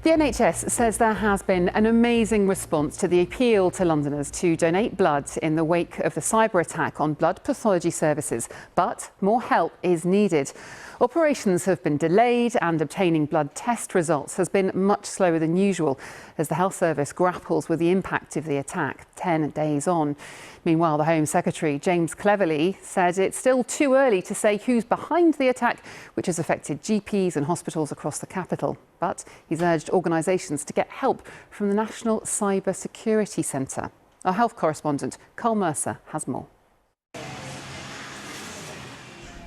The NHS says there has been an amazing response to the appeal to Londoners to donate blood in the wake of the cyber attack on blood pathology services, but more help is needed. Operations have been delayed and obtaining blood test results has been much slower than usual as the Health Service grapples with the impact of the attack 10 days on. Meanwhile, the Home Secretary, James Cleverly, said it's still too early to say who's behind the attack, which has affected GPs and hospitals across the capital. But he's urged organisations to get help from the National Cyber Security Centre. Our health correspondent, Carl Mercer, has more.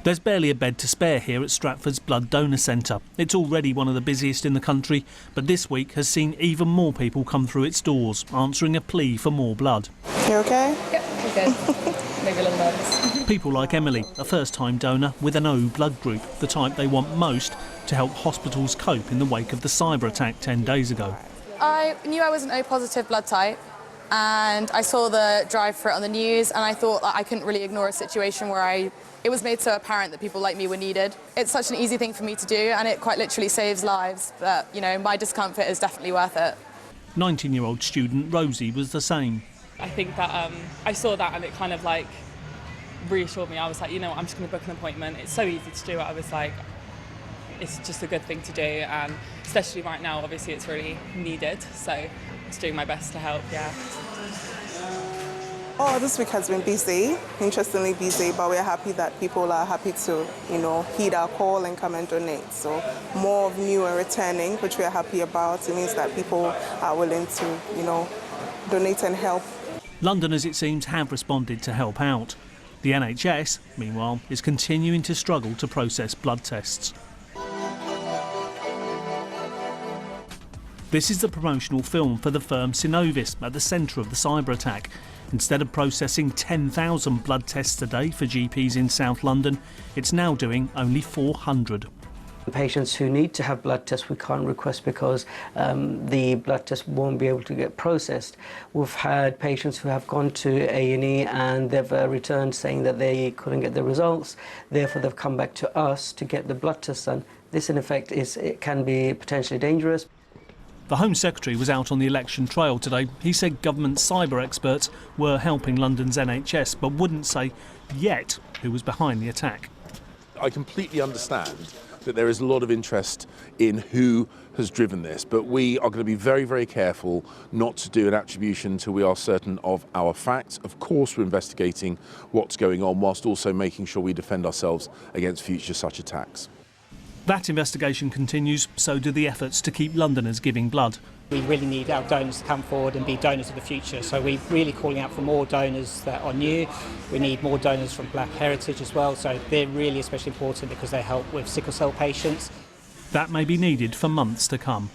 There's barely a bed to spare here at Stratford's Blood Donor Centre. It's already one of the busiest in the country, but this week has seen even more people come through its doors, answering a plea for more blood. You okay? Yep, we're good. Maybe a little nervous. People like Emily, a first-time donor with an O blood group, the type they want most to help hospitals cope in the wake of the cyber attack 10 days ago. I knew I was an O positive blood type, and I saw the drive for it on the news, and I thought that I couldn't really ignore a situation where it was made so apparent that people like me were needed. It's such an easy thing for me to do, and it quite literally saves lives, but, you know, my discomfort is definitely worth it. 19-year-old student Rosie was the same. I think that I saw that and it kind of like reassured me. I was like, you know what, I'm just going to book an appointment. It's so easy to do. I was like, it's just a good thing to do, and especially right now, obviously it's really needed, so I'm just doing my best to help, yeah. Oh, this week has been busy, interestingly busy, but we're happy that people are happy to, heed our call and come and donate. So more of new and returning, which we're happy about. It means that people are willing to, donate and help. Londoners, it seems, have responded to help out. The NHS, meanwhile, is continuing to struggle to process blood tests. This is the promotional film for the firm Synovis at the centre of the cyber attack. Instead of processing 10,000 blood tests a day for GPs in South London, it's now doing only 400. Patients who need to have blood tests we can't request because the blood test won't be able to get processed. We've had patients who have gone to A&E and they've returned saying that they couldn't get the results, therefore they've come back to us to get the blood test done. This in effect it can be potentially dangerous. The Home Secretary was out on the election trail today. He said government cyber experts were helping London's NHS, but wouldn't say yet who was behind the attack. I completely understand that there is a lot of interest in who has driven this, but we are going to be very, very careful not to do an attribution until we are certain of our facts. Of course, we're investigating what's going on, whilst also making sure we defend ourselves against future such attacks. That investigation continues, so do the efforts to keep Londoners giving blood. We really need our donors to come forward and be donors of the future, so we're really calling out for more donors that are new. We need more donors from Black heritage as well, so they're really especially important because they help with sickle cell patients. That may be needed for months to come.